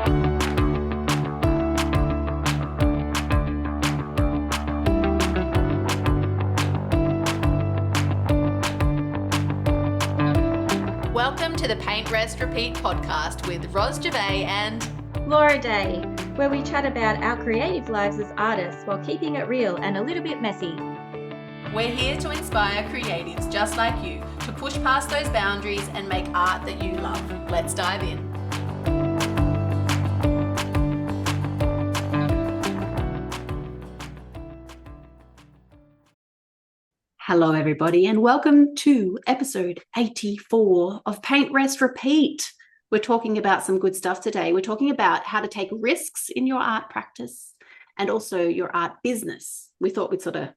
Welcome to the Paint, Rest, Repeat podcast with Ros Gervais and Laura Day, where we chat about our creative lives as artists while keeping it real and a little bit messy. We're here to inspire creatives just like you to push past those boundaries and make art that you love. Let's dive in. Hello, everybody, and welcome to episode 84 of Paint, Rest, Repeat. We're talking about some good stuff today. We're talking about how to take risks in your art practice and also your art business. We thought we'd sort of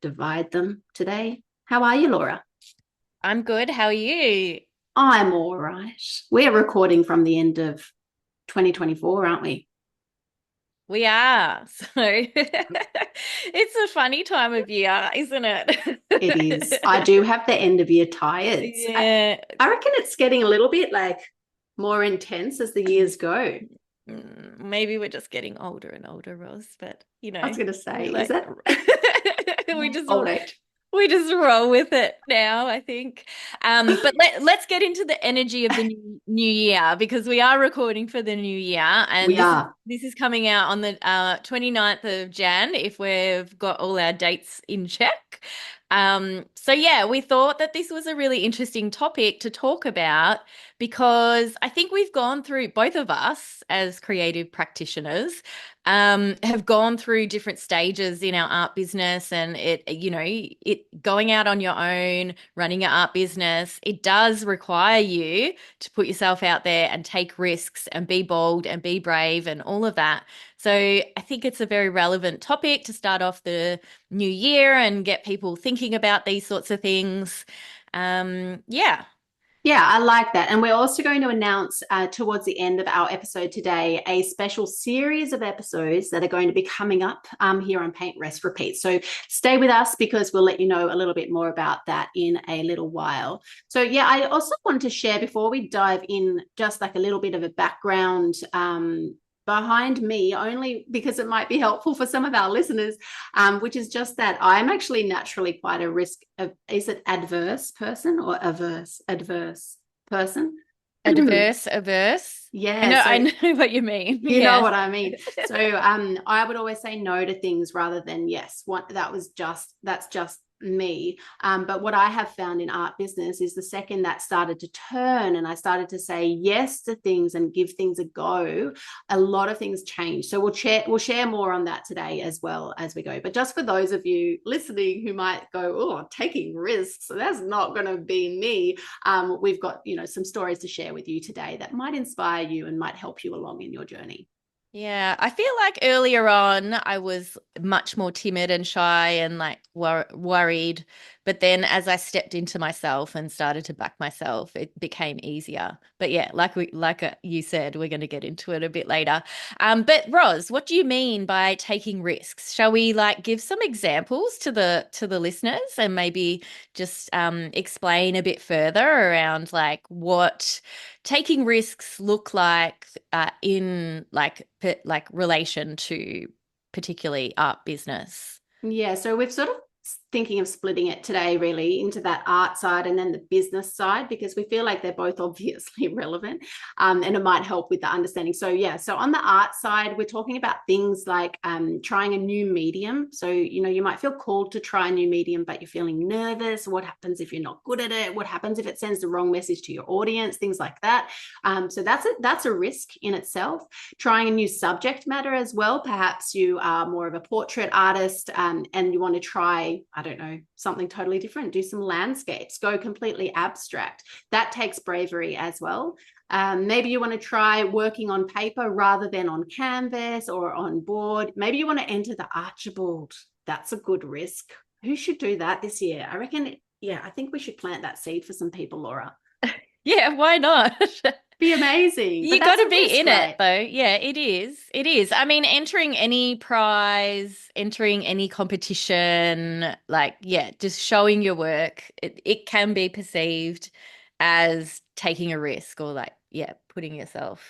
divide them today. How are you, Laura? I'm good. How are you? I'm all right. We're recording from the end of 2024, aren't we? We are. So it's a funny time of year, isn't it? It is. I do have the end of year tired. Yeah. I reckon it's getting a little bit like more intense as the years go. Maybe we're just getting older and older, Ros, but you know. I was going to say, like, is that we just roll with it now, I think. But let's get into the energy of the new year, because we are recording for the new year, and this is coming out on the 29th of Jan, if we've got all our dates in check. So yeah, we thought that this was a really interesting topic to talk about, because I think we've gone through, both of us as creative practitioners, have gone through different stages in our art business, and it going out on your own, running your art business, it does require you to put yourself out there and take risks and be bold and be brave and all of that. So I think it's a very relevant topic to start off the new year and get people thinking about these sorts of things. Yeah, I like that. And we're also going to announce towards the end of our episode today a special series of episodes that are going to be coming up here on Paint, Rest, Repeat. So stay with us, because we'll let you know a little bit more about that in a little while. So yeah, I also wanted to share, before we dive in, just like a little bit of a background behind me, only because it might be helpful for some of our listeners, which is just that I'm actually naturally quite a risk of, is it adverse person or adverse person? Averse. Yeah. I know what you mean. You know what I mean. So I would always say no to things rather than yes. That's just me. But what I have found in art business is the second that started to turn and I started to say yes to things and give things a go, a lot of things changed. So we'll share more on that today as well as we go. But just for those of you listening who might go, oh, taking risks, so that's not going to be me. We've got, some stories to share with you today that might inspire you and might help you along in your journey. Yeah, I feel like earlier on I was much more timid and shy and like worried. But then as I stepped into myself and started to back myself, it became easier. But yeah, like you said, we're going to get into it a bit later. But Ros, what do you mean by taking risks? Shall we give some examples to the listeners and maybe just explain a bit further around what taking risks look like in relation to particularly art business? Yeah, so we've sort of thinking of splitting it today really into that art side and then the business side, because we feel like they're both obviously relevant, and it might help with the understanding. So yeah, so on the art side, we're talking about things like trying a new medium. So you might feel called to try a new medium, but you're feeling nervous. What happens if you're not good at it? What happens if it sends the wrong message to your audience? Things like that. So that's a risk in itself. Trying a new subject matter as well. Perhaps you are more of a portrait artist, and you want to try, I don't know, something totally different, do some landscapes, go completely abstract. That takes bravery as well. Maybe you want to try working on paper rather than on canvas or on board. Maybe you want to enter the Archibald. That's a good risk. Who should do that this year? I reckon, I think we should plant that seed for some people, Laura. Yeah, why not? Be amazing. You got to be in it though. Yeah, it is. I mean, entering any prize, entering any competition, just showing your work, it can be perceived as taking a risk or yeah, putting yourself,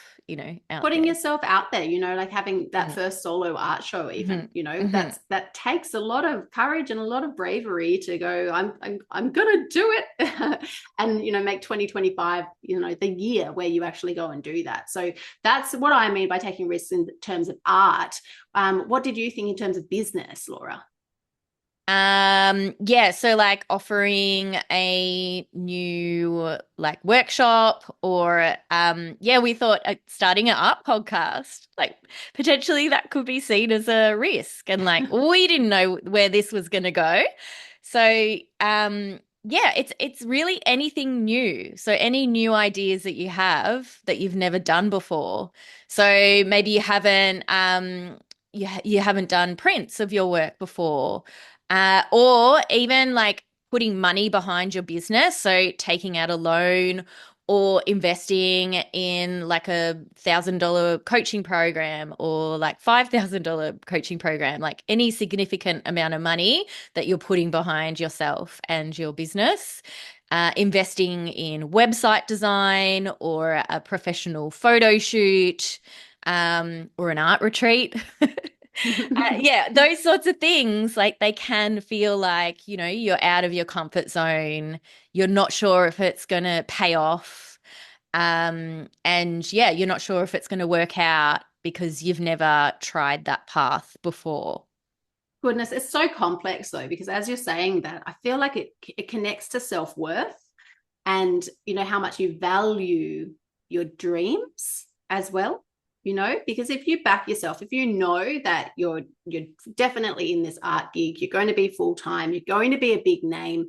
out Putting there. yourself out there, like having that Mm. first solo art show, even, Mm-hmm. Mm-hmm. that takes a lot of courage and a lot of bravery to go, I'm gonna do it. And make 2025 the year where you actually go and do that. So that's what I mean by taking risks in terms of art. What did you think in terms of business, Laura? Yeah, so like offering a new like workshop or yeah, we thought starting an art podcast, like potentially that could be seen as a risk, and like we didn't know where this was going to go. So yeah, it's really anything new. So any new ideas that you have that you've never done before. So maybe you haven't done prints of your work before, or even like putting money behind your business. So taking out a loan or investing in like $1,000 coaching program or like $5,000 coaching program, like any significant amount of money that you're putting behind yourself and your business. Investing in website design or a professional photo shoot, or an art retreat. Yeah, those sorts of things, like they can feel like, you're out of your comfort zone. You're not sure if it's going to pay off. And yeah, you're not sure if it's going to work out because you've never tried that path before. Goodness, it's so complex though, because as you're saying that, I feel like it connects to self-worth and how much you value your dreams as well, because if you back yourself, if you know that you're definitely in this art gig, you're going to be full-time, you're going to be a big name,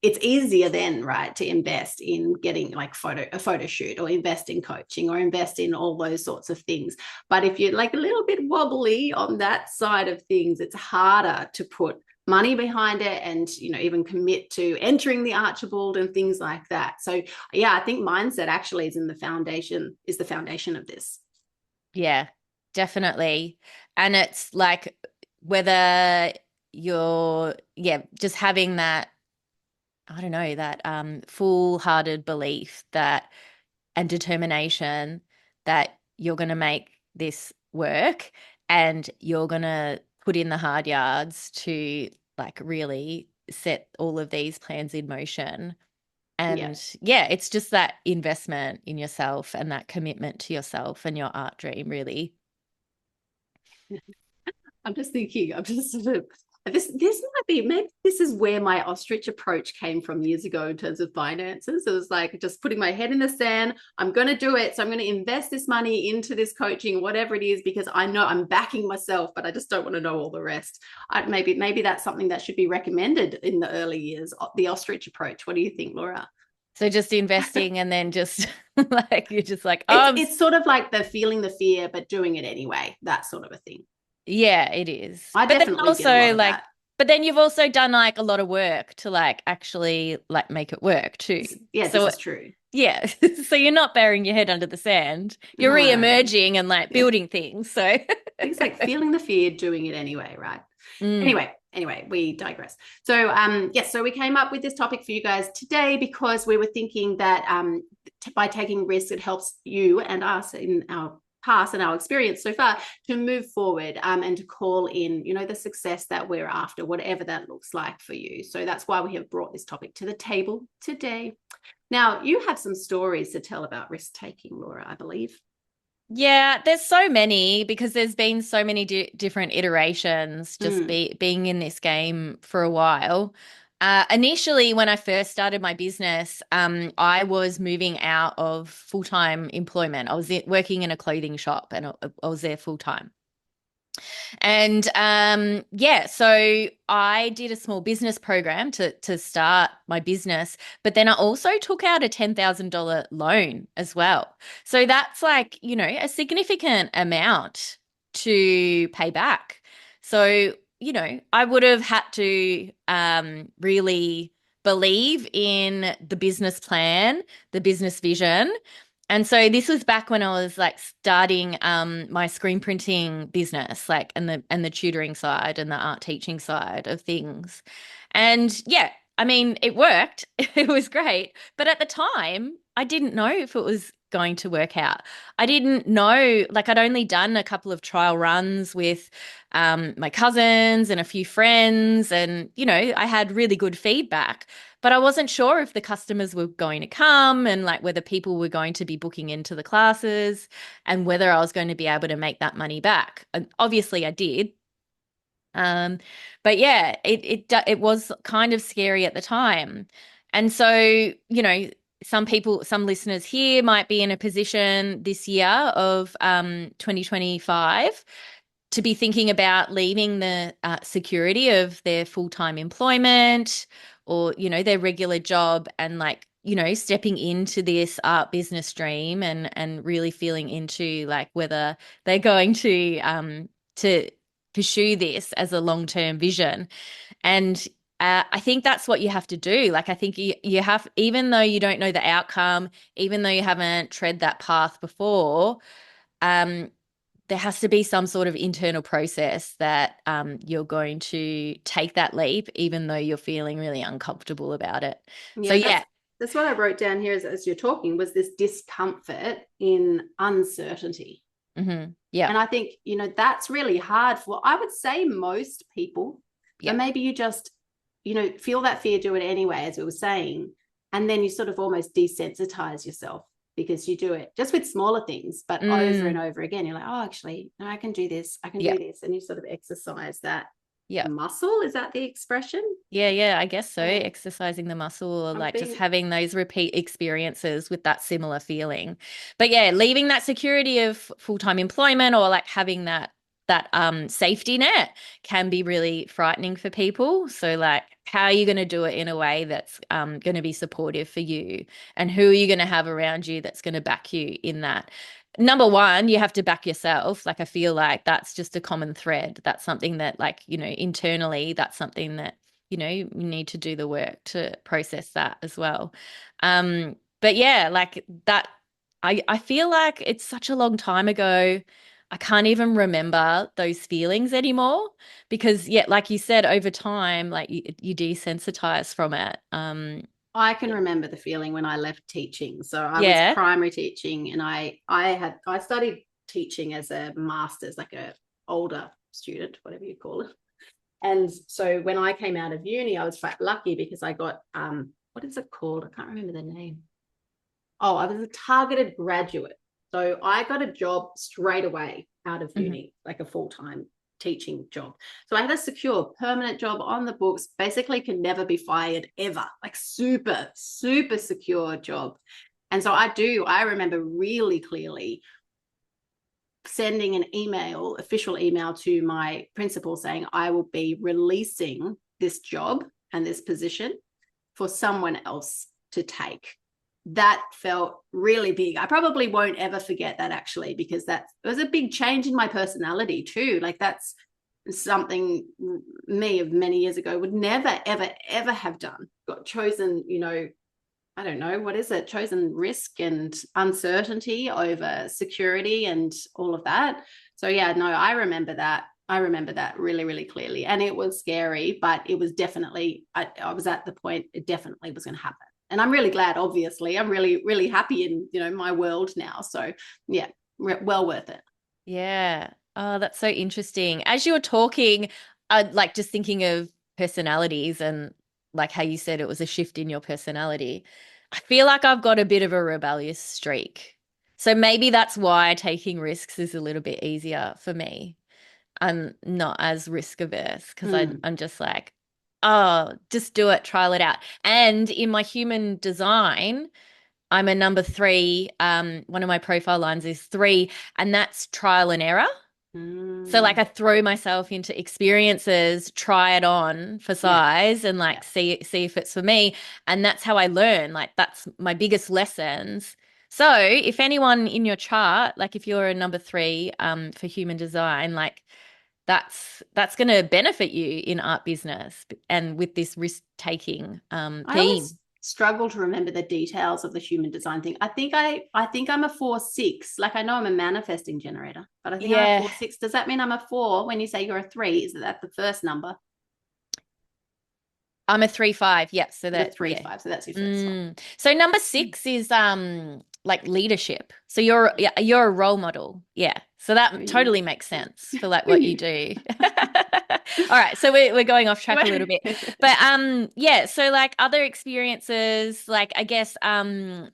it's easier then, right, to invest in getting like a photo shoot, or invest in coaching, or invest in all those sorts of things. But if you're like a little bit wobbly on that side of things, it's harder to put money behind it and even commit to entering the Archibald and things like that. So yeah, I think mindset actually is the foundation of this. Yeah, definitely. And it's like whether yeah, just having that, I don't know, that full-hearted belief that and determination that you're going to make this work, and you're going to put in the hard yards to like really set all of these plans in motion. Yeah. And yeah, it's just that investment in yourself and that commitment to yourself and your art dream, really. I'm just thinking, I'm just sort of this might be, maybe this is where my ostrich approach came from years ago in terms of finances. It was like just putting my head in the sand. I'm going to do it. So I'm going to invest this money into this coaching, whatever it is, because I know I'm backing myself, but I just don't want to know all the rest. Maybe that's something that should be recommended in the early years, the ostrich approach. What do you think, Laura? So just investing and then just like you're just like, It's sort of like the feeling the fear, but doing it anyway, that sort of a thing. yeah, it is. I But then definitely get a lot also of like, that. but then you've also done like a lot of work to like actually like make it work too. Yeah, this So is true. yeah, so you're not burying your head under the sand. You're No, re-emerging and like yeah. building things. So It's like feeling the fear, doing it anyway, right? mm, Anyway, we digress. So yes, so we came up with this topic for you guys today because we were thinking that by taking risks, it helps you and us in our past and our experience so far to move forward, and to call in the success that we're after, whatever that looks like for you. So that's why we have brought this topic to the table today. Now, you have some stories to tell about risk taking, Laura, I believe. yeah, there's so many because there's been so many different iterations just being in this game for a while. Initially, when I first started my business, I was moving out of full-time employment. I was working in a clothing shop, and I was there full-time. And yeah, so I did a small business program to start my business, but then I also took out a $10,000 loan as well. So that's like, a significant amount to pay back. So, I would have had to really believe in the business plan, the business vision. And so this was back when I was like starting my screen printing business, like and the tutoring side and the art teaching side of things. And yeah, I mean, it worked. It was great. But at the time, I didn't know if it was going to work out. I didn't know, like I'd only done a couple of trial runs with my cousins and a few friends, and, you know, I had really good feedback, but I wasn't sure if the customers were going to come and like whether people were going to be booking into the classes and whether I was going to be able to make that money back. And obviously I did. Um, but yeah, it was kind of scary at the time. And so, you know, some listeners here might be in a position this year of 2025 to be thinking about leaving the security of their full-time employment or, you know, their regular job and like, you know, stepping into this art business stream and really feeling into like whether they're going to pursue this as a long-term vision. And I think that's what you have to do. Like, I think you have, even though you don't know the outcome, even though you haven't tread that path before, there has to be some sort of internal process that you're going to take that leap, even though you're feeling really uncomfortable about it. Yeah, So, yeah. That's what I wrote down here as you're talking, was this discomfort in uncertainty. Mm-hmm. Yeah. And I think, you know, that's really hard for, I would say, most people. Yeah. But maybe you just, you know, feel that fear, do it anyway, as we were saying. And then you sort of almost desensitize yourself because you do it just with smaller things, but over and over again. You're like, oh, actually, no, I can do this. I can do this. And you sort of exercise that muscle. Is that the expression? Yeah, I guess so. Exercising the muscle, or like just having those repeat experiences with that similar feeling. But yeah, leaving that security of full-time employment or like having that safety net can be really frightening for people. So like, how are you going to do it in a way that's going to be supportive for you, and who are you going to have around you that's going to back you in that? Number one, you have to back yourself. Like, I feel like that's just a common thread. That's something that, like, you know, internally, that's something that, you know, you need to do the work to process that as well. But yeah, like that, I feel like it's such a long time ago. I can't even remember those feelings anymore because, yeah, like you said, over time, like you desensitize from it. I can remember the feeling when I left teaching. So I was Yeah. primary teaching, and I studied teaching as a master's, like a older student, whatever you call it. And so when I came out of uni, I was quite lucky because I got what is it called? I can't remember the name. Oh, I was a targeted graduate. So I got a job straight away out of uni, like a full-time teaching job. So I had a secure permanent job on the books, basically can never be fired ever, like super, super secure job. And so I remember really clearly sending an email, official email to my principal saying, I will be releasing this job and this position for someone else to take. That felt really big. I probably won't ever forget that, actually, because it was a big change in my personality too. Like, that's something me of many years ago would never, ever, ever have done. Got chosen, you know, I don't know, what is it? Chosen risk and uncertainty over security and all of that. So yeah, no, I remember that. I remember that really, really clearly. And it was scary, but it was definitely, I was at the point it definitely was going to happen. And I'm really glad, obviously. I'm really, really happy in, you know, my world now. So yeah, well worth it. Yeah. Oh, that's so interesting. As you were talking, like just thinking of personalities and like how you said it was a shift in your personality. I feel like I've got a bit of a rebellious streak. So maybe that's why taking risks is a little bit easier for me. I'm not as risk averse because I'm just like, oh, just do it, trial it out. And in my human design, I'm a number 3. One of my profile lines is 3, and that's trial and error. So like I throw myself into experiences, try it on for size and like see if it's for me. And that's how I learn. Like, that's my biggest lessons. So if anyone in your chart, like if you're a number 3 for human design, like that's going to benefit you in art business and with this risk taking I theme. always struggle to remember the details of the human design thing. I think I'm a 4/6. Like, I know I'm a manifesting generator, but I think I'm a 4/6. Does that mean I'm a 4 when you say you're a 3? Is that the first number? I'm a 3/5. Yeah. So that's 3/5. So that's your first one. So number 6 is like leadership. So you're a role model. Yeah. So that totally makes sense for like what you do. All right. So we're going off track a little bit. But yeah, so like other experiences, like I guess when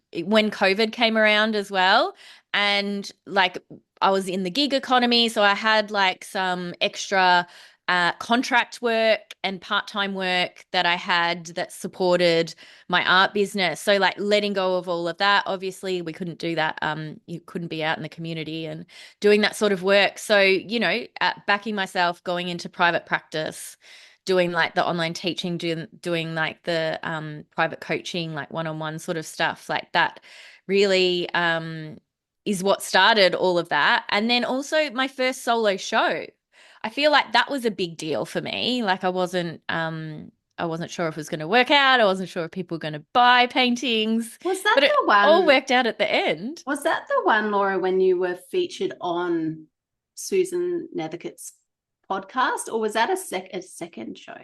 COVID came around as well, and like I was in the gig economy, so I had like some extra contract work and part-time work that I had that supported my art business. So like letting go of all of that, obviously we couldn't do that. You couldn't be out in the community and doing that sort of work. So, you know, backing myself, going into private practice, doing like the online teaching, doing like the private coaching, like one-on-one sort of stuff like that really is what started all of that. And then also my first solo show. I feel like that was a big deal for me. Like I wasn't sure if it was going to work out. I wasn't sure if people were going to buy paintings. Was that but it the one? all worked out at the end. Was that the one, Laura, when you were featured on Susan Nethercott's podcast, or was that a second show?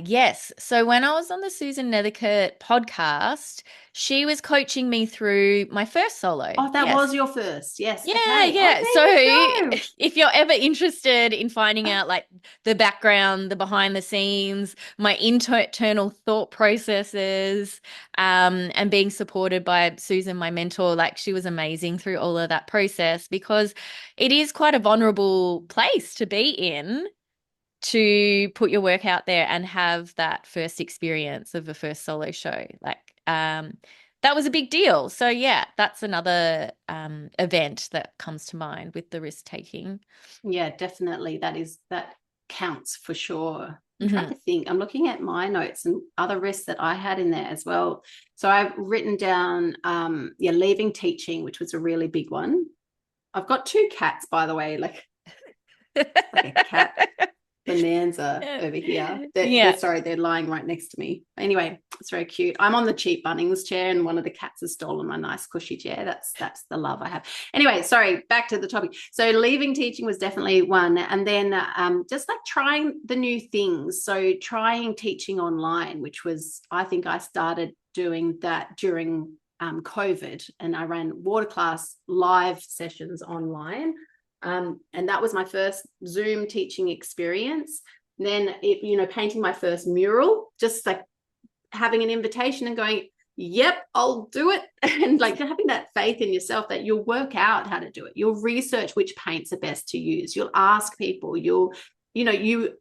Yes. So when I was on the Susan Nethercott podcast, she was coaching me through my first solo. Oh, that was your first. Yes. Yeah, okay. yeah. Oh, so if you're ever interested in finding out like the background, the behind the scenes, my internal thought processes, and being supported by Susan, my mentor, like she was amazing through all of that process, because it is quite a vulnerable place to be in, to put your work out there and have that first experience of a first solo show. Like that was a big deal. So yeah, that's another event that comes to mind with the risk taking. Yeah, definitely. That counts for sure. I'm trying to think. I'm looking at my notes and other risks that I had in there as well. So I've written down leaving teaching, which was a really big one. I've got 2 cats, by the way, like a cat bonanza over here. They're lying right next to me. Anyway, it's very cute. I'm on the cheap Bunnings chair and one of the cats has stolen my nice cushy chair. That's the love I have. Anyway, sorry, back to the topic. So leaving teaching was definitely one. And then just like trying the new things. So trying teaching online, which was, I think I started doing that during COVID, and I ran water class live sessions online. And that was my first Zoom teaching experience. Then painting my first mural, just like having an invitation and going, yep, I'll do it. And like having that faith in yourself that you'll work out how to do it. You'll research which paints are best to use. You'll ask people, you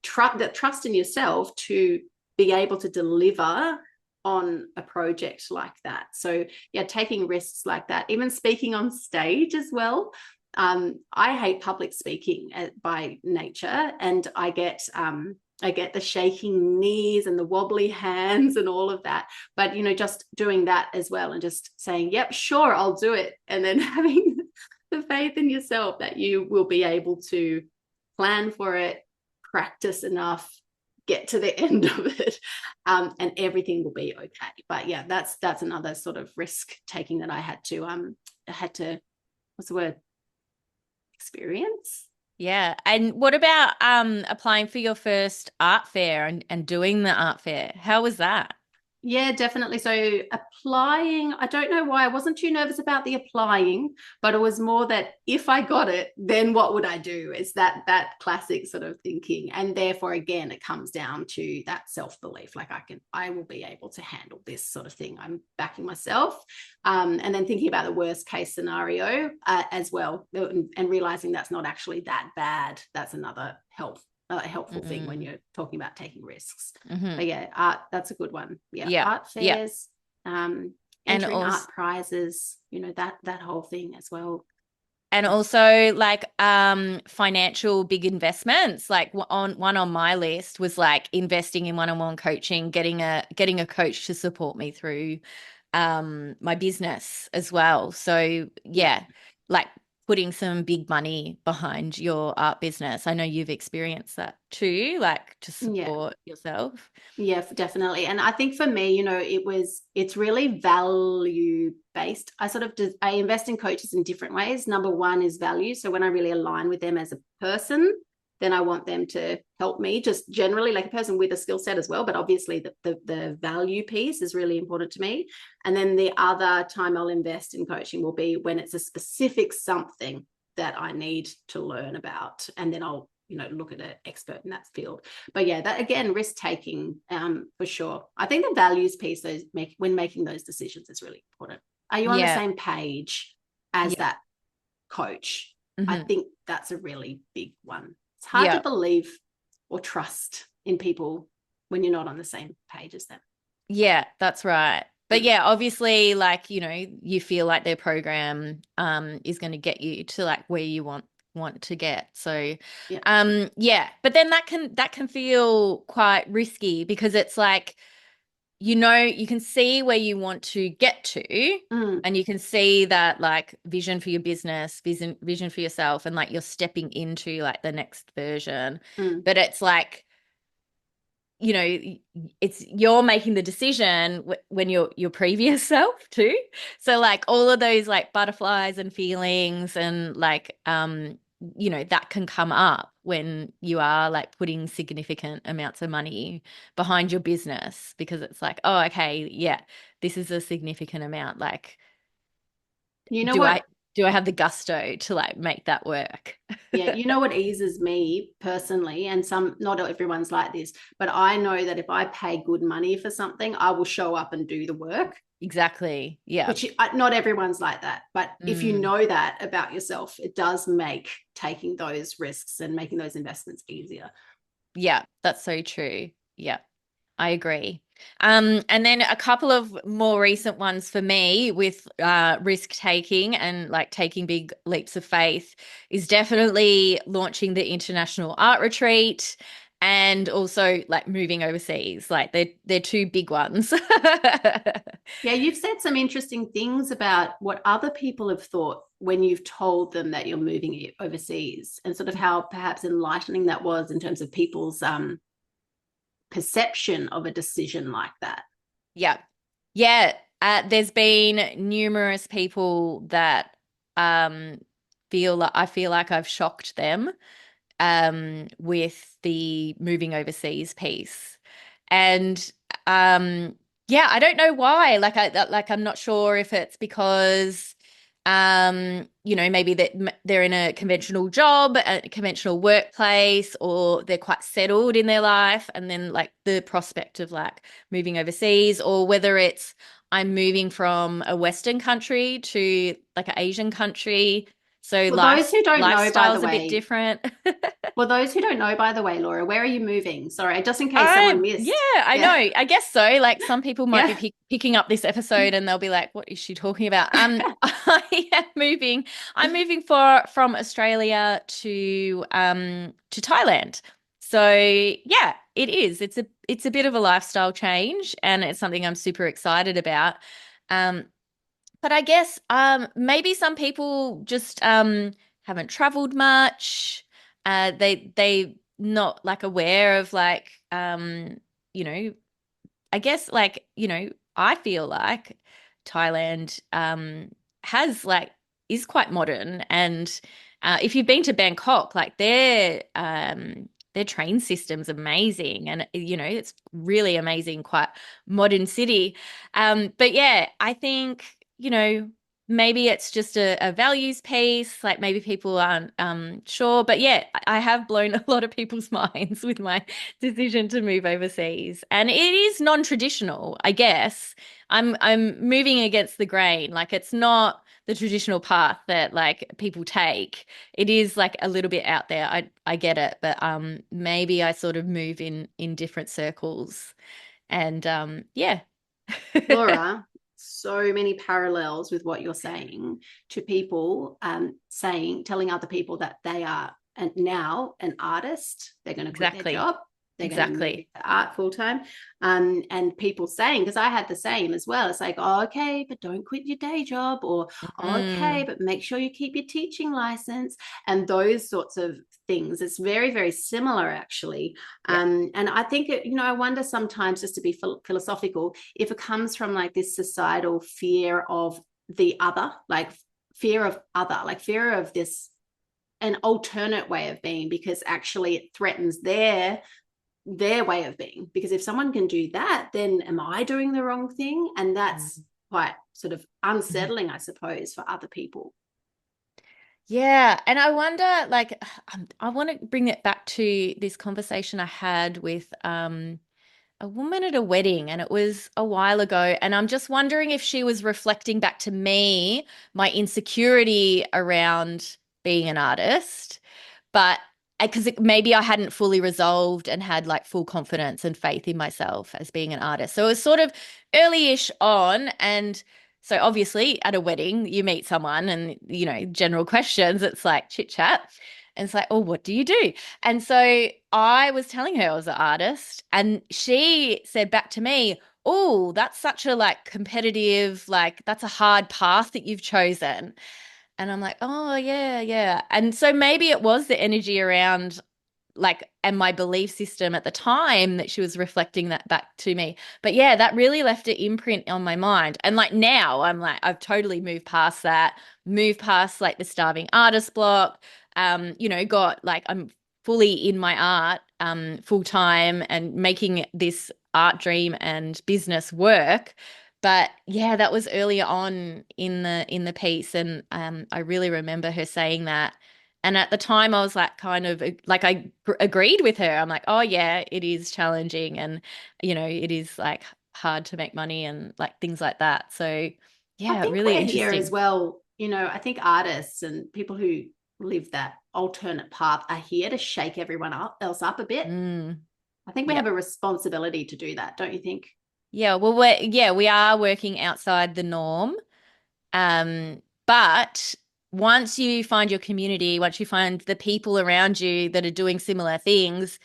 trust in yourself to be able to deliver on a project like that. So yeah, taking risks like that, even speaking on stage as well. I hate public speaking by nature, and I get the shaking knees and the wobbly hands and all of that. But just doing that as well and just saying, "Yep, sure, I'll do it," and then having the faith in yourself that you will be able to plan for it, practice enough, get to the end of it, and everything will be okay. But yeah, that's another sort of risk taking that I had to what's the word? Experience. Yeah. And what about applying for your first art fair and doing the art fair? How was that? Yeah, definitely. So applying, I don't know why I wasn't too nervous about the applying, but it was more that if I got it, then what would I do? It's that classic sort of thinking. And therefore, again, it comes down to that self-belief. Like I will be able to handle this sort of thing. I'm backing myself. And then thinking about the worst case scenario as well, and realizing that's not actually that bad. That's another helpful thing when you're talking about taking risks. But yeah, art, that's a good one. Art fairs, entering and also, art prizes, that whole thing as well. And also like financial big investments, like on my list was like investing in one-on-one coaching, getting a coach to support me through my business as well. So yeah, like putting some big money behind your art business. I know you've experienced that too, like to support yourself. Yeah, definitely. And I think for me, it's really value based. I invest in coaches in different ways. Number one is value. So when I really align with them as a person, then I want them to help me just generally, like a person with a skill set as well. But obviously the value piece is really important to me. And then the other time I'll invest in coaching will be when it's a specific something that I need to learn about. And then I'll, look at an expert in that field. But yeah, that again, risk taking for sure. I think the values piece when making those decisions is really important. Are you on the same page as that coach? I think that's a really big one. It's hard to believe or trust in people when you're not on the same page as them. Yeah, that's right. But yeah, obviously, like, you feel like their program is going to get you to like where you want to get. So but then that can feel quite risky, because it's like, you can see where you want to get to, and you can see that like vision for your business, vision for yourself, and like you're stepping into like the next version. But it's like, you're making the decision when your previous self too. So like all of those like butterflies and feelings and like, that can come up when you are like putting significant amounts of money behind your business, because it's like, oh, okay, yeah, this is a significant amount. Like, do I have the gusto to like make that work? Yeah, you know what eases me personally, and not everyone's like this, but I know that if I pay good money for something, I will show up and do the work. Exactly. Yeah. Which not everyone's like that. But if you know that about yourself, it does make taking those risks and making those investments easier. Yeah, that's so true. Yeah, I agree. And then a couple of more recent ones for me with risk taking and like taking big leaps of faith is definitely launching the International Art Retreat, and also like moving overseas. Like they're two big ones. Yeah, you've said some interesting things about what other people have thought when you've told them that you're moving overseas, and sort of how perhaps enlightening that was in terms of people's perception of a decision like that. Yeah. Yeah. There's been numerous people that I feel like I've shocked them with the moving overseas piece. And I don't know why. I'm not sure if it's because maybe that they're in a conventional job, a conventional workplace, or they're quite settled in their life, and then like the prospect of like moving overseas, or whether it's I'm moving from a Western country to like an Asian country. So those who don't know, by the lifestyle's a bit way, different. Well, those who don't know, by the way, Laura, where are you moving? Sorry, just in case someone missed. Yeah, I know. I guess so. Like some people might be picking up this episode and they'll be like, "What is she talking about?" I am moving. I'm moving from Australia to Thailand. So yeah, it is. It's a bit of a lifestyle change, and it's something I'm super excited about. But I guess maybe some people just haven't traveled much. They not like aware of like I guess like I feel like Thailand has like is quite modern, and if you've been to Bangkok, like their train system's amazing, and it's really amazing, quite modern city. But yeah, I think maybe it's just a values piece, like maybe people aren't sure. But yeah, I have blown a lot of people's minds with my decision to move overseas. And it is non-traditional, I guess. I'm moving against the grain. Like it's not the traditional path that like people take. It is like a little bit out there. I get it, but maybe I sort of move in different circles. And yeah. Laura, so many parallels with what you're saying to people telling other people that they are now an artist. They're going to quit their job. They're going to move to art full time. And people saying, because I had the same as well. It's like, oh, okay, but don't quit your day job, or okay, but make sure you keep your teaching license, and those sorts of things. It's very, very similar, actually. And I think, I wonder sometimes, just to be philosophical, if it comes from like this societal fear of the other, like fear of this an alternate way of being, because actually it threatens their way of being. Because if someone can do that, then am I doing the wrong thing? And that's quite sort of unsettling, I suppose, for other people. Yeah. And I wonder, like, I want to bring it back to this conversation I had with a woman at a wedding, and it was a while ago. And I'm just wondering if she was reflecting back to me my insecurity around being an artist, but because maybe I hadn't fully resolved and had like full confidence and faith in myself as being an artist. So it was sort of early-ish on. And so obviously at a wedding, you meet someone and, general questions, it's like chit chat. And it's like, oh, what do you do? And so I was telling her I was an artist, and she said back to me, oh, that's such a like competitive, like that's a hard path that you've chosen. And I'm like, oh, yeah, yeah. And so maybe it was the energy around like, and my belief system at the time that she was reflecting that back to me. But yeah, that really left an imprint on my mind. And like now I'm like, I've totally moved past that, moved past like the starving artist block, got like, I'm fully in my art, full time and making this art dream and business work. But yeah, that was earlier on in the piece, and I really remember her saying that. And at the time, I was like, kind of like, I agreed with her. I'm like, oh yeah, it is challenging, and it is like hard to make money and like things like that. So I yeah, think really we're here as interesting. well. I think artists and people who live that alternate path are here to shake everyone else up a bit. Mm, I think we yeah. have a responsibility to do that, don't you think? Yeah, well, we are working outside the norm. But once you find your community, once you find the people around you that are doing similar things,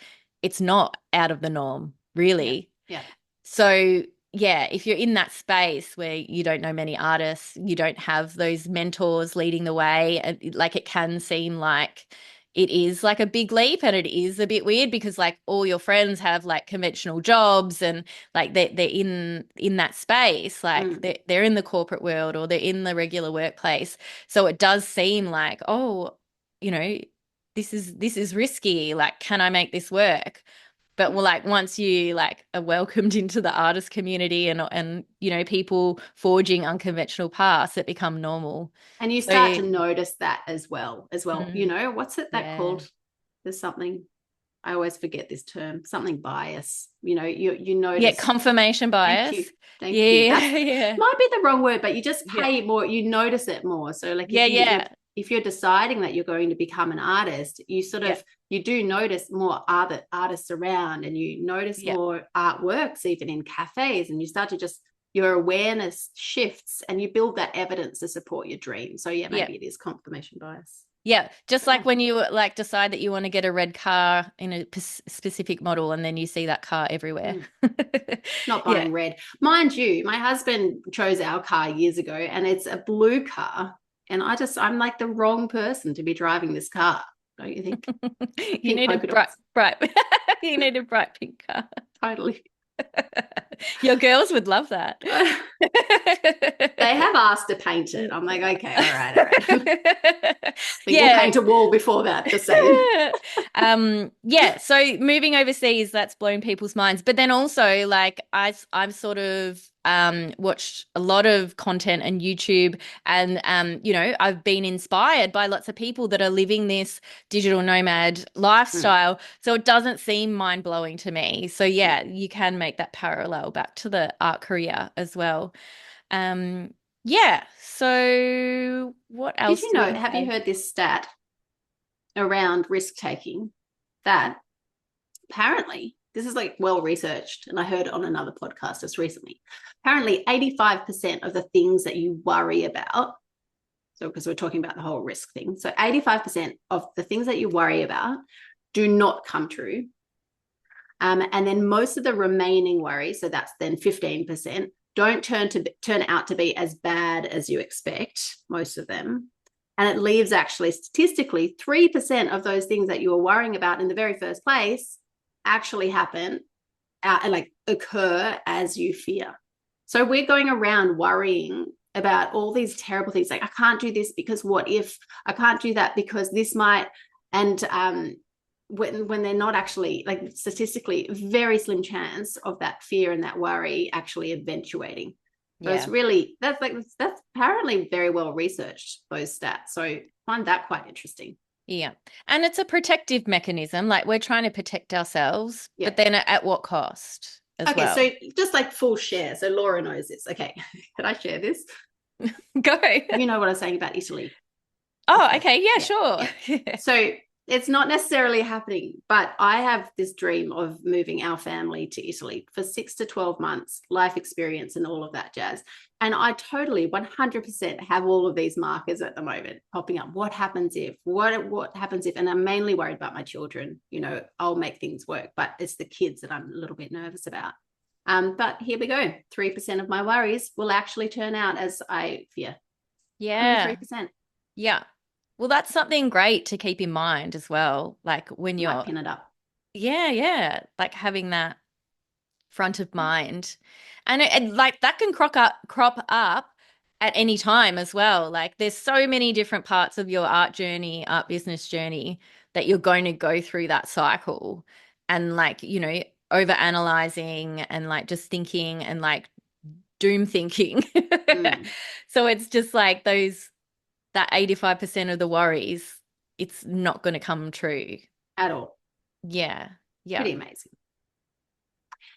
it's not out of the norm, Yeah. really. Yeah. So, yeah, if you're in that space where you don't know many artists, you don't have those mentors leading the way, and like it can seem like it is like a big leap, and it is a bit weird because like all your friends have like conventional jobs, and like they're in that space, like they're in the corporate world or they're in the regular workplace. So it does seem like, oh, you know, this is risky. Like, can I make this work? But well, like once you like are welcomed into the artist community and people forging unconventional paths, it become normal. And you So start to notice that as well. mm, What's it that yeah. called? There's something, I always forget this term, something bias. You Yeah, notice. confirmation Thank you. bias. Thank you. Yeah, That's yeah. might be the wrong word, but you just Yeah. pay more, you notice it more. So like Yeah, yeah. if you're deciding that you're going to become an artist, you sort Yeah. of you do notice more artists around, and you notice Yeah. more artworks even in cafes, and you start to just your awareness shifts and you build that evidence to support your dream. So yeah, Yeah. maybe it is confirmation bias. Yeah, just But like yeah. when you like decide that you want to get a red car in a specific model and then you see that car everywhere. Not Yeah. buying red. Mind you, my husband chose our car years ago and it's a blue car. And I'm like the wrong person to be driving this car, don't you think? You Pink need a polka bright, dots. bright, you need a bright pink car. Totally. Your girls would love that. They have asked to paint it. I'm like, okay, all right. I think we'll Yeah. paint a wall before that, just saying. Yeah, so moving overseas, that's blown people's minds. But then also like I've sort of watched a lot of content and YouTube, and I've been inspired by lots of people that are living this digital nomad lifestyle. So it doesn't seem mind-blowing to me. So yeah, you can make that parallel back to the art career as well. Um yeah, so what Did else you do know, we have you have? heard this stat around risk taking that apparently this is like well researched, and I heard it on another podcast just recently. Apparently 85% of the things that you worry about, so because we're talking about the whole risk thing, so 85% of the things that you worry about do not come true. And then most of the remaining worries, so that's then 15%, don't turn out to be as bad as you expect, most of them. And it leaves actually statistically 3% of those things that you were worrying about in the very first place actually happen, like occur as you fear. So we're going around worrying about all these terrible things. Like, I can't do this because what if, I can't do that because this might, and when they're not actually, like, statistically very slim chance of that fear and that worry actually eventuating. So it's really, that's apparently very well researched, those stats. So I find that quite interesting. Yeah. And it's a protective mechanism. Like, we're trying to protect ourselves, Yeah. but then at what cost as well? Okay, so just like full share. So Laura knows this. Okay. Can I share this? Go. You know what I was saying about Italy. Oh, okay. Yeah, sure. Yeah. So it's not necessarily happening, but I have this dream of moving our family to Italy for 6 to 12 months, life experience and all of that jazz. And I totally 100% have all of these markers at the moment popping up. What happens if, what happens if, and I'm mainly worried about my children. You know, I'll make things work, but it's the kids that I'm a little bit nervous about. But here we go. 3% of my worries will actually turn out as I fear. Yeah. Only 3%. Yeah. Well, that's something great to keep in mind as well. Like, when you're, Might pin it up. yeah, like having that front of mind, and like that can crop up at any time as well. Like, there's so many different parts of your art business journey that you're going to go through that cycle, and like, over analyzing and like just thinking and like doom thinking. So it's just like that 85% of the worries, it's not going to come true At all. Yeah. Pretty amazing.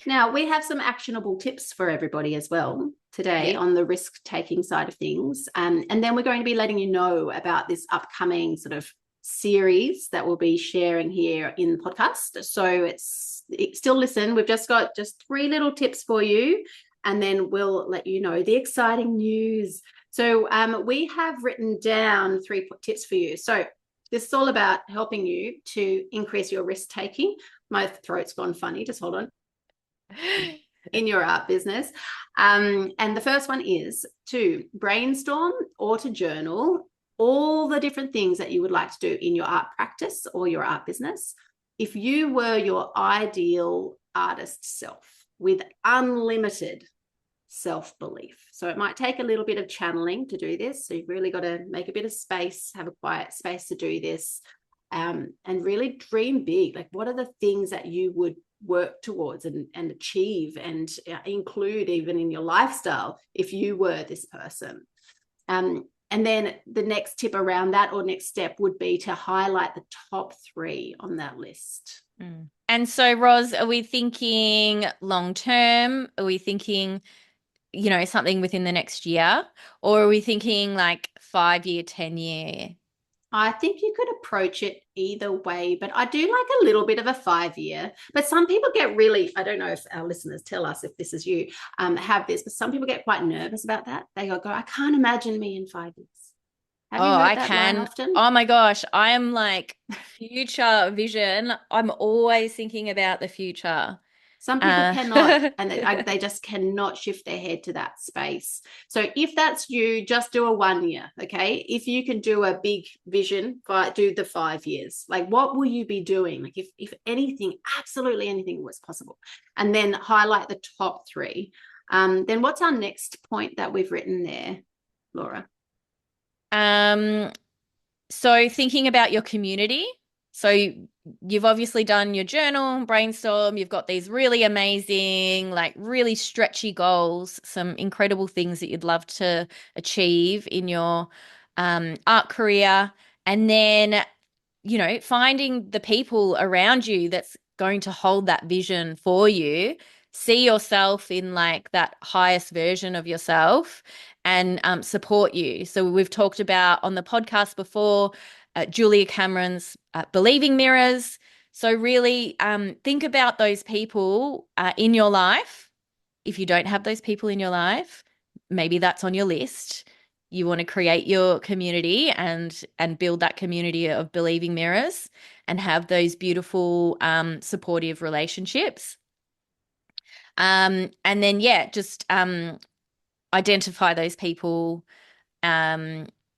Now, we have some actionable tips for everybody as well today on the risk-taking side of things. And then we're going to be letting you know about this upcoming sort of series that we'll be sharing here in the podcast. So it's still listen. We've just got 3 little tips for you, and then we'll let you know the exciting news. So we have written down 3 tips for you. So this is all about helping you to increase your risk-taking. My throat's gone funny. Just hold on. In your art business. And the first one is to brainstorm or to journal all the different things that you would like to do in your art practice or your art business if you were your ideal artist self with unlimited self-belief. So it might take a little bit of channeling to do this. So you've really got to make a bit of space, have a quiet space to do this, and really dream big. Like, what are the things that you would work towards and achieve and include even in your lifestyle if you were this person? And then the next tip around that, or next step, would be to highlight the top 3 on that list. And so, Roz, are we thinking long term? Are we thinking, something within the next year? Or are we thinking like 5-year, 10-year? I think you could approach it either way, but I do like a little bit of a 5-year. But some people get really, I don't know if our listeners tell us if this is you, have this, but some people get quite nervous about that. They go, I can't imagine me in 5 years. Have you heard that line often? Oh my gosh, I am like future vision. I'm always thinking about the future. Some people cannot, and they just cannot shift their head to that space. So if that's you, just do a 1 year, okay? If you can do a big vision, do the 5 years. Like, what will you be doing? Like, if anything, absolutely anything was possible. And then highlight the top 3. Then what's our next point that we've written there, Laura? So thinking about your community. So you've obviously done your journal, brainstorm, you've got these really amazing, like really stretchy goals, some incredible things that you'd love to achieve in your art career. And then, finding the people around you that's going to hold that vision for you, see yourself in like that highest version of yourself, and support you. So we've talked about on the podcast before, Julia Cameron's Believing Mirrors. So really think about those people in your life. If you don't have those people in your life, maybe that's on your list. You want to create your community and build that community of Believing Mirrors and have those beautiful supportive relationships. And then, just identify those people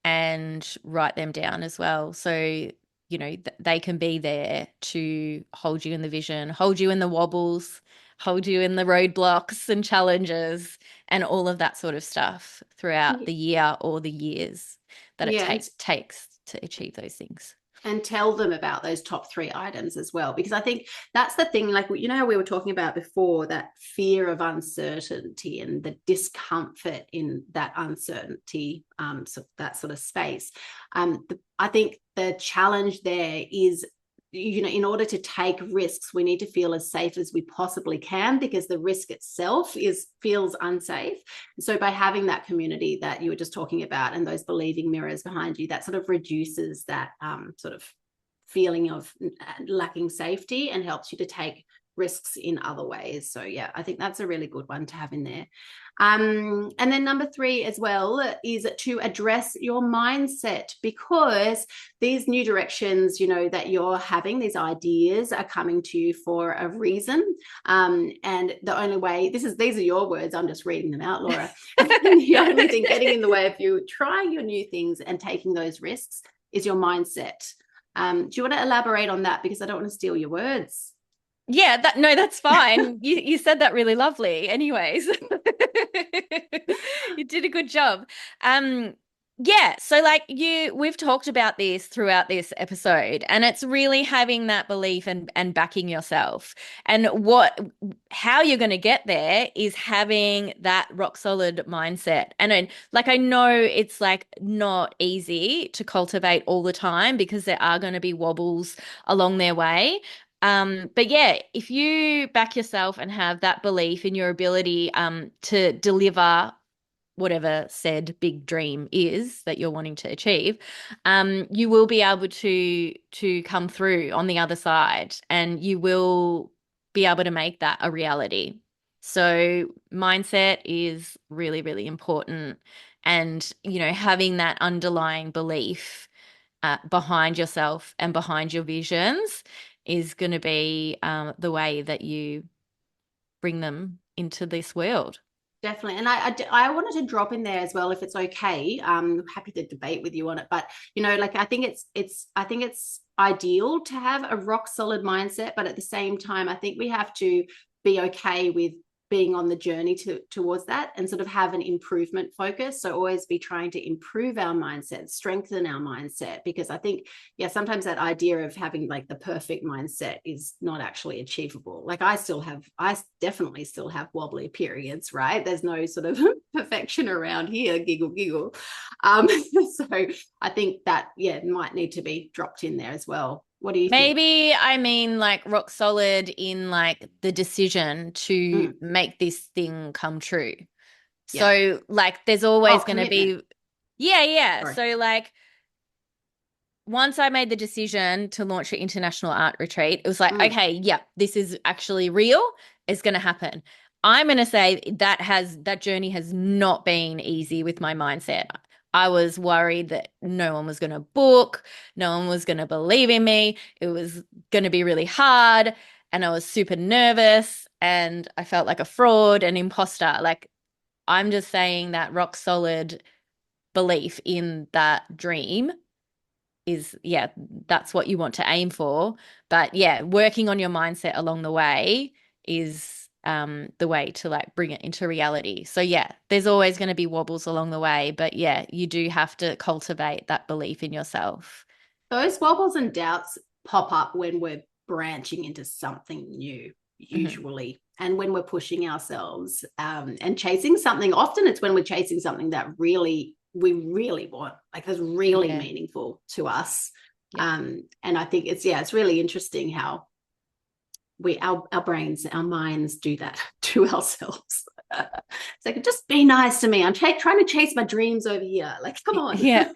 and write them down as well. So they can be there to hold you in the vision, hold you in the wobbles, hold you in the roadblocks and challenges and all of that sort of stuff throughout the year or the years that it takes to achieve those things. And tell them about those top 3 items as well, because I think that's the thing, like, how we were talking about before, that fear of uncertainty and the discomfort in that uncertainty, so that sort of space. I think the challenge there is, in order to take risks, we need to feel as safe as we possibly can, because the risk itself feels unsafe. So by having that community that you were just talking about and those believing mirrors behind you, that sort of reduces that sort of feeling of lacking safety and helps you to take risks in other ways. So yeah, I think that's a really good one to have in there. And then number 3 as well is to address your mindset, because these new directions, that you're having, these ideas are coming to you for a reason. And the only way, these are your words, I'm just reading them out, Laura. The only thing getting in the way of you trying your new things and taking those risks is your mindset. Do you want to elaborate on that? Because I don't want to steal your words. Yeah, that's fine. You said that really lovely. Anyways, you did a good job. Yeah, so like we've talked about this throughout this episode, and it's really having that belief and backing yourself. And how you're going to get there is having that rock solid mindset. And I know it's like not easy to cultivate all the time, because there are going to be wobbles along their way. But yeah, if you back yourself and have that belief in your ability to deliver whatever said big dream is that you're wanting to achieve, you will be able to come through on the other side, and you will be able to make that a reality. So mindset is really, really important, and having that underlying belief behind yourself and behind your visions is going to be the way that you bring them into this world. Definitely. And I wanted to drop in there as well, if it's okay. Happy to debate with you on it. But, I think it's ideal to have a rock solid mindset. But at the same time, I think we have to be okay with being on the journey towards that, and sort of have an improvement focus. So always be trying to improve our mindset, strengthen our mindset, because I think, sometimes that idea of having like the perfect mindset is not actually achievable. Like I definitely still have wobbly periods, right? There's no sort of perfection around here, giggle, giggle. So I think that, might need to be dropped in there as well. What do you think? Maybe I mean like rock solid in like the decision to make this thing come true. Yeah. So like there's always going to be, yeah. Sorry. So like once I made the decision to launch an international art retreat, it was like, okay, yeah, this is actually real. It's going to happen. I'm going to say that journey has not been easy with my mindset. I was worried that no one was going to book, no one was going to believe in me. It was going to be really hard, and I was super nervous, and I felt like a fraud, an imposter. Like, I'm just saying that rock solid belief in that dream is, that's what you want to aim for. But working on your mindset along the way is the way to like bring it into reality. So there's always going to be wobbles along the way, but you do have to cultivate that belief in yourself. Those wobbles and doubts pop up when we're branching into something new, usually. And when we're pushing ourselves and chasing something. Often it's when we're chasing something that we really want, like is really meaningful to us. And I think it's really interesting how our brains, our minds do that to ourselves. It's like, just be nice to me. I'm trying to chase my dreams over here. Like, come on. Yeah.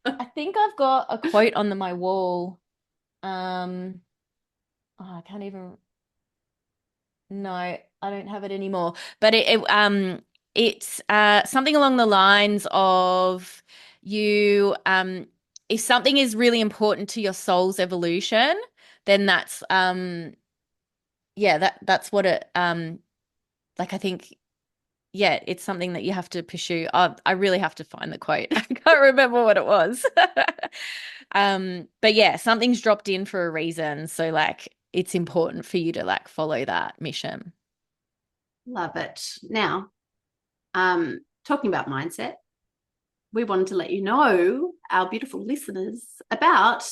I think I've got a quote on my wall. I can't even. No, I don't have it anymore. But it's something along the lines of if something is really important to your soul's evolution, then that's that's what it like I think yeah, it's something that you have to pursue. I really have to find the quote. I can't remember what it was. But yeah, something's dropped in for a reason. So like it's important for you to like follow that mission. Love it. Now, talking about mindset, we wanted to let you know, our beautiful listeners, about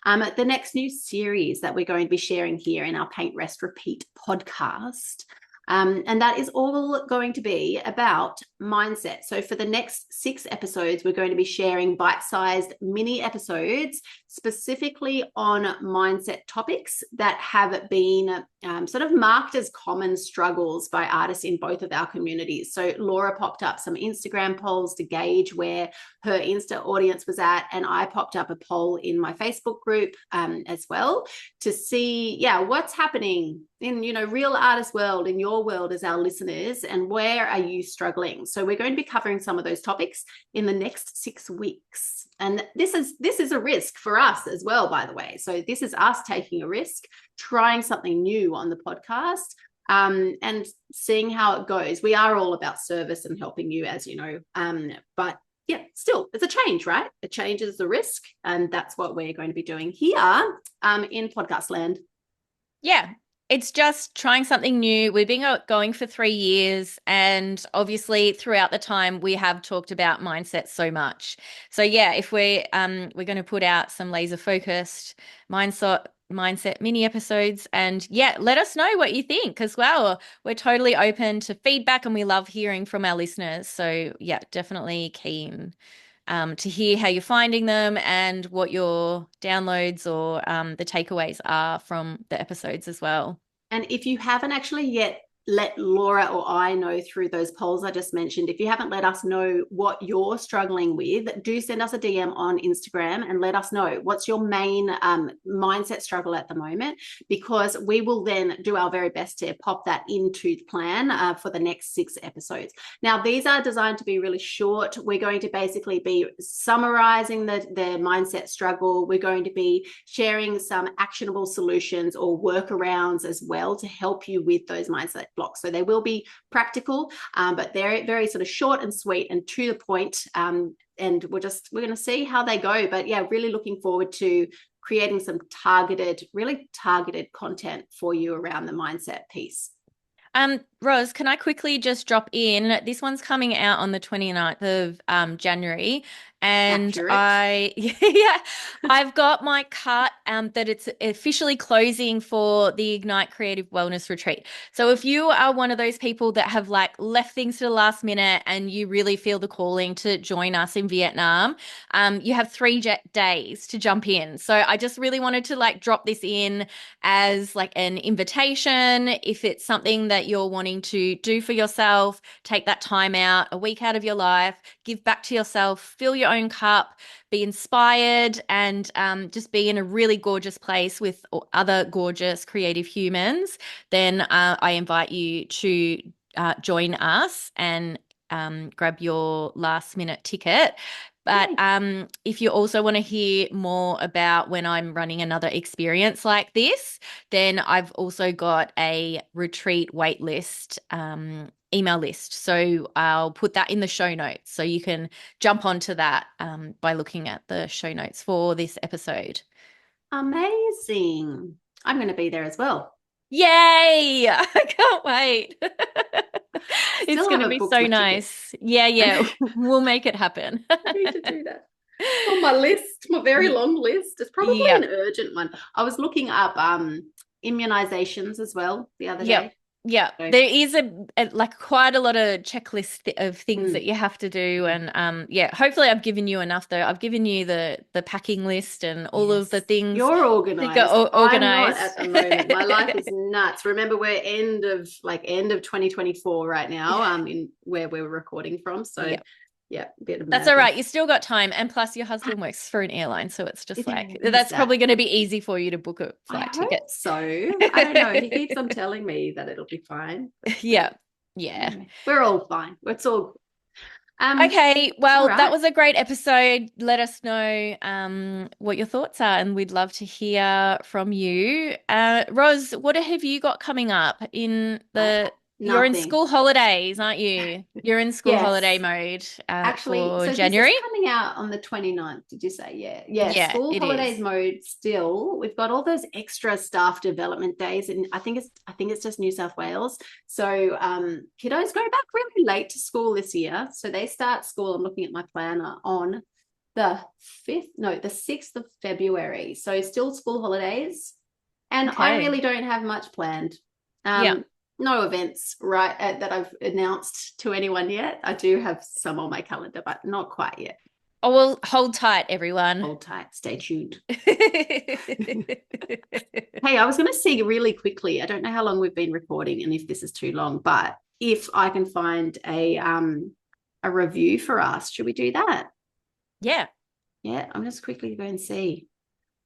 the next new series that we're going to be sharing here in our Paint, Rest, Repeat podcast. And that is all going to be about mindset. So for the next 6 episodes, we're going to be sharing bite-sized mini episodes specifically on mindset topics that have been sort of marked as common struggles by artists in both of our communities. So Laura popped up some Instagram polls to gauge where her Insta audience was at, and I popped up a poll in my Facebook group as well to see, what's happening in, real artist world, in your world as our listeners, and where are you struggling? So we're going to be covering some of those topics in the next 6 weeks. And this is a risk for us as well, by the way. So this is us taking a risk, trying something new on the podcast, and seeing how it goes. We are all about service and helping you, as you know, but yeah, still, it's a change, right? A change is the risk, and that's what we're going to be doing here in podcast land. Yeah, it's just trying something new. We've been going for 3 years, and obviously throughout the time we have talked about mindset so much. So yeah, if we're going to put out some laser focused mindset mini episodes, and yeah, let us know what you think as well. We're totally open to feedback, and we love hearing from our listeners. So yeah, definitely keen to hear how you're finding them and what your downloads or the takeaways are from the episodes as well. And if you haven't actually yet let Laura or I know through those polls I just mentioned, if you haven't let us know what you're struggling with, do send us a DM on Instagram and let us know what's your main mindset struggle at the moment, because we will then do our very best to pop that into the plan for the next 6 episodes. Now, these are designed to be really short. We're going to basically be summarizing the mindset struggle. We're going to be sharing some actionable solutions or workarounds as well to help you with those mindset blocks. So they will be practical, but they're very sort of short and sweet and to the point. And we're going to see how they go. But yeah, really looking forward to creating some really targeted content for you around the mindset piece. Roz, can I quickly just drop in? This one's coming out on the 29th of January. And I've got my cart that it's officially closing for the Ignite Creative Wellness Retreat. So if you are one of those people that have like left things to the last minute and you really feel the calling to join us in Vietnam, you have 3 days to jump in. So I just really wanted to like drop this in as like an invitation. If it's something that you're wanting to do for yourself, take that time out, a week out of your life, give back to yourself, fill your own cup, be inspired, and just be in a really gorgeous place with other gorgeous creative humans, then I invite you to join us and grab your last minute ticket. But if you also want to hear more about when I'm running another experience like this, then I've also got a retreat waitlist email list. So I'll put that in the show notes. So you can jump onto that by looking at the show notes for this episode. Amazing. I'm going to be there as well. Yay! I can't wait. It's going to be so nice. Yeah. We'll make it happen. I need to do that. On my list, my very long list. It's probably an urgent one. I was looking up immunizations as well the other day. Yeah, so there is like quite a lot of checklist of things that you have to do, and hopefully I've given you enough though. I've given you the packing list and all of the things. You're organized. I'm not at the moment. My life is nuts. Remember, we're end of 2024 right now. In where we're recording from. So. Yeah, bit of that's all right. You still got time, and plus your husband works for an airline, so it's just that's probably going to be easy for you to book a flight ticket. So I don't know. He keeps on telling me that it'll be fine. Yeah. We're all fine. It's all okay, well, that was a great episode. Let us know what your thoughts are, and we'd love to hear from you. Roz, what have you got coming up in the You're in Nothing. school holidays, aren't you? You're in school holiday Yes. mode Actually, for so this is January. coming out on the 29th, did you say? Yeah. Yeah, Yeah, school it holidays is. mode still. We've got all those extra staff development days, and I think it's just New South Wales. So kiddos go back really late to school this year. So they start school, I'm looking at my planner, on the 6th of February. So still school holidays. And I Okay. really don't have much planned. Yeah. No events that I've announced to anyone yet. I do have some on my calendar, but not quite yet. Oh, well, hold tight, everyone. Hold tight, stay tuned. Hey, I was going to see really quickly. I don't know how long we've been recording and if this is too long, but if I can find a review for us, should we do that? Yeah. Yeah, I'm just quickly going to see.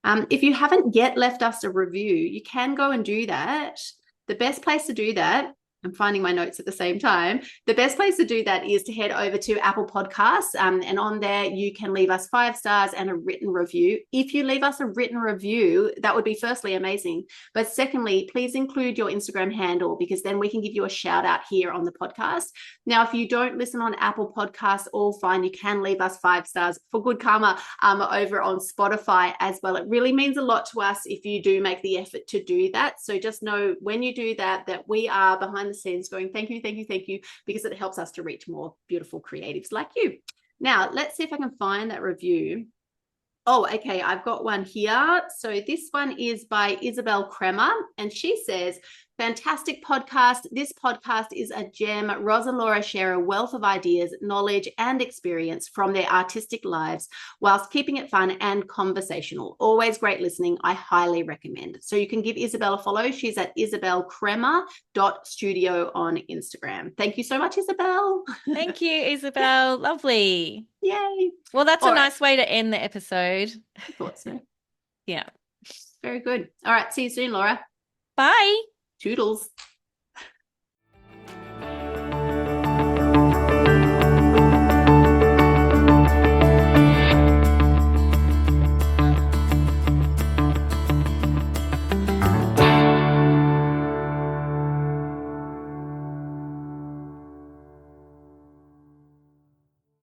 If you haven't yet left us a review, you can go and do that. The best place to do that, I'm finding my notes at the same time. The best place to do that is to head over to Apple Podcasts, and on there you can leave us 5 stars and a written review. If you leave us a written review, that would be firstly amazing. But secondly, please include your Instagram handle, because then we can give you a shout out here on the podcast. Now, if you don't listen on Apple Podcasts, all fine. You can leave us 5 stars for good karma over on Spotify as well. It really means a lot to us if you do make the effort to do that. So just know when you do that, that we are behind the scenes going, thank you, thank you, thank you, because it helps us to reach more beautiful creatives like you. Now, let's see if I can find that review. Oh, okay. I've got one here. So this one is by Isabel Kremer, and she says, fantastic podcast. This podcast is a gem. Roz and Laura share a wealth of ideas, knowledge, and experience from their artistic lives, whilst keeping it fun and conversational. Always great listening. I highly recommend. So you can give Isabel a follow. She's at isabelkremer.studio on Instagram. Thank you so much, Isabel. Thank you, Isabel. Lovely. Yay. Well, that's All a right. nice way to end the episode. I thought so. Yeah. Very good. All right. See you soon, Laura. Bye. Toodles.